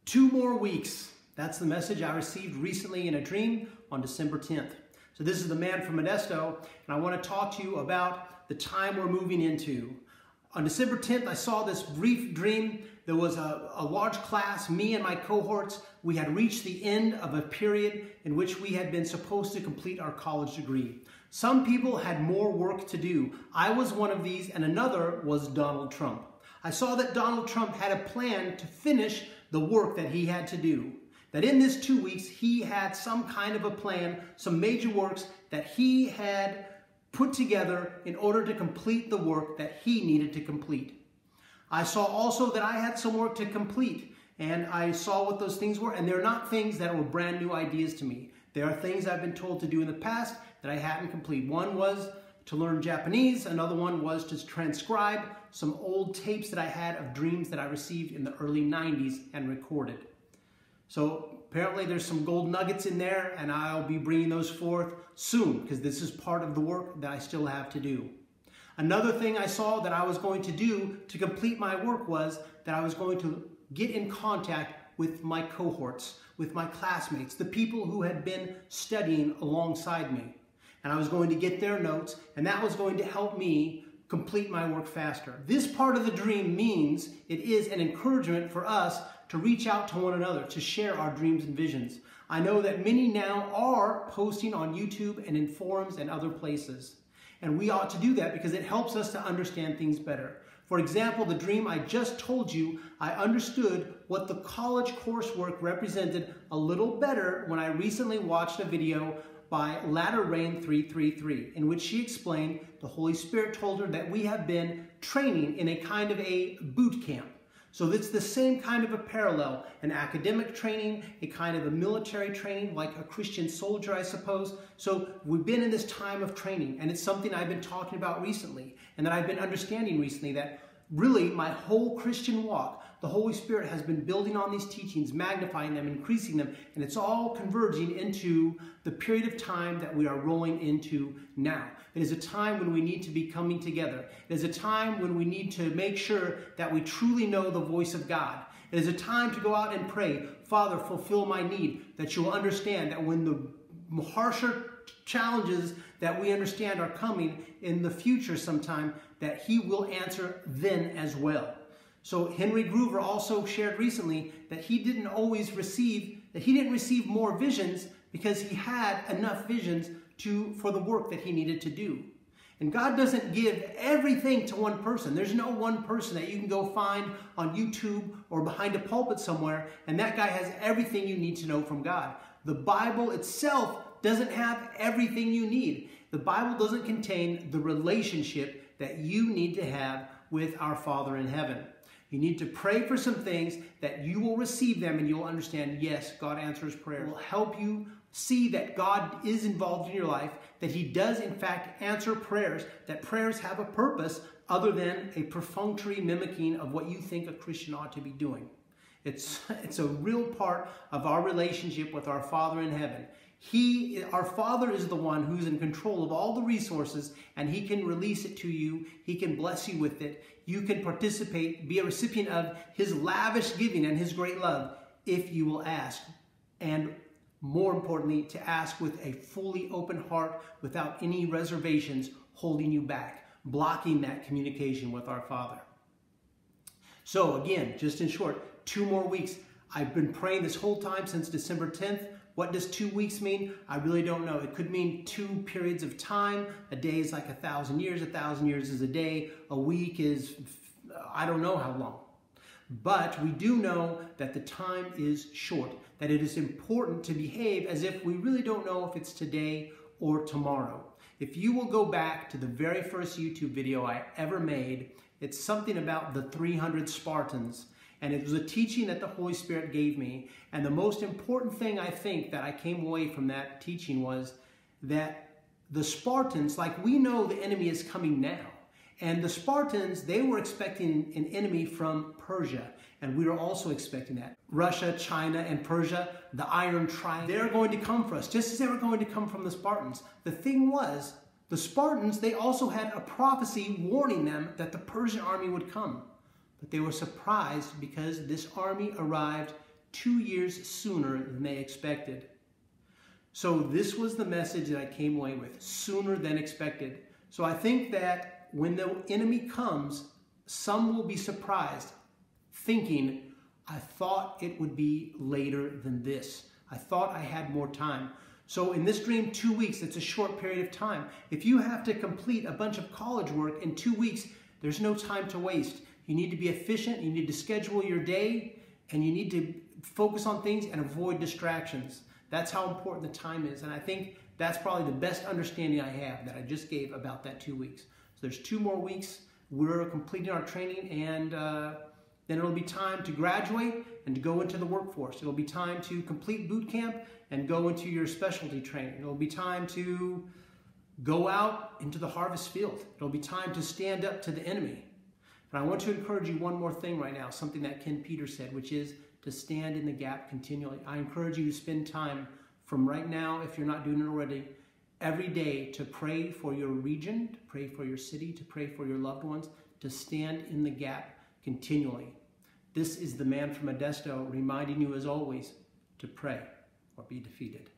2 more weeks. That's the message I received recently in a dream on December 10th. So this is the man from Modesto, and I want to talk to you about the time we're moving into. On December 10th, I saw this brief dream. There was a large class, me and my cohorts. We had reached the end of a period in which we had been supposed to complete our college degree. Some people had more work to do. I was one of these, and another was Donald Trump. I saw that Donald Trump had a plan to finish the work that he had to do. That in this 2 weeks, he had some kind of a plan, some major works that he had put together in order to complete the work that he needed to complete. I saw also that I had some work to complete, and I saw what those things were, and they're not things that were brand new ideas to me. They are things I've been told to do in the past that I hadn't completed. One was to learn Japanese, another one was to transcribe some old tapes that I had of dreams that I received in the early 90s and recorded. So apparently there's some gold nuggets in there, and I'll be bringing those forth soon because this is part of the work that I still have to do. Another thing I saw that I was going to do to complete my work was that I was going to get in contact with my cohorts, with my classmates, the people who had been studying alongside me. And I was going to get their notes, and that was going to help me complete my work faster. This part of the dream means it is an encouragement for us to reach out to one another, to share our dreams and visions. I know that many now are posting on YouTube and in forums and other places. And we ought to do that because it helps us to understand things better. For example, the dream I just told you, I understood what the college coursework represented a little better when I recently watched a video by Latter Rain 333, in which she explained the Holy Spirit told her that we have been training in a kind of a boot camp. So it's the same kind of a parallel, an academic training, a kind of a military training, like a Christian soldier, I suppose. So we've been in this time of training, and it's something I've been talking about recently, and that I've been understanding recently, that really my whole Christian walk, the Holy Spirit has been building on these teachings, magnifying them, increasing them, and it's all converging into the period of time that we are rolling into now. It is a time when we need to be coming together. It is a time when we need to make sure that we truly know the voice of God. It is a time to go out and pray, Father, fulfill my need, that you will understand that when the harsher challenges that we understand are coming in the future sometime, that he will answer then as well. So Henry Groover also shared recently that he didn't receive more visions because he had enough visions for the work that he needed to do. And God doesn't give everything to one person. There's no one person that you can go find on YouTube or behind a pulpit somewhere, and that guy has everything you need to know from God. The Bible itself doesn't have everything you need. The Bible doesn't contain the relationship that you need to have with our Father in heaven. You need to pray for some things that you will receive them and you'll understand, yes, God answers prayer. It will help you see that God is involved in your life, that he does in fact answer prayers, that prayers have a purpose other than a perfunctory mimicking of what you think a Christian ought to be doing. It's a real part of our relationship with our Father in heaven. Our Father is the one who's in control of all the resources, and he can release it to you. He can bless you with it. You can participate, be a recipient of his lavish giving and his great love if you will ask. And more importantly, to ask with a fully open heart without any reservations holding you back, blocking that communication with our Father. So again, just in short, 2 more weeks. I've been praying this whole time since December 10th. What does 2 weeks mean? I really don't know. It could mean 2 periods of time. A day is like 1,000 years. 1,000 years is a day. A week is, I don't know how long. But we do know that the time is short, that it is important to behave as if we really don't know if it's today or tomorrow. If you will go back to the very first YouTube video I ever made, it's something about the 300 Spartans. And it was a teaching that the Holy Spirit gave me. And the most important thing I think that I came away from that teaching was that the Spartans, like we know the enemy is coming now. And the Spartans, they were expecting an enemy from Persia. And we were also expecting that. Russia, China, and Persia, the Iron Triangle, they're going to come for us, just as they were going to come from the Spartans. The thing was, the Spartans, they also had a prophecy warning them that the Persian army would come. But they were surprised because this army arrived 2 years sooner than they expected. So this was the message that I came away with, sooner than expected. So I think that when the enemy comes, some will be surprised, thinking, I thought it would be later than this. I thought I had more time. So in this dream, 2 weeks, it's a short period of time. If you have to complete a bunch of college work in 2 weeks, there's no time to waste. You need to be efficient, you need to schedule your day, and you need to focus on things and avoid distractions. That's how important the time is. And I think that's probably the best understanding I have that I just gave about that 2 weeks. So there's 2 more weeks. We're completing our training, and then it'll be time to graduate and to go into the workforce. It'll be time to complete boot camp and go into your specialty training. It'll be time to go out into the harvest field. It'll be time to stand up to the enemy. And I want to encourage you one more thing right now, something that Ken Peters said, which is to stand in the gap continually. I encourage you to spend time from right now, if you're not doing it already, every day to pray for your region, to pray for your city, to pray for your loved ones, to stand in the gap continually. This is the man from Modesto reminding you as always to pray or be defeated.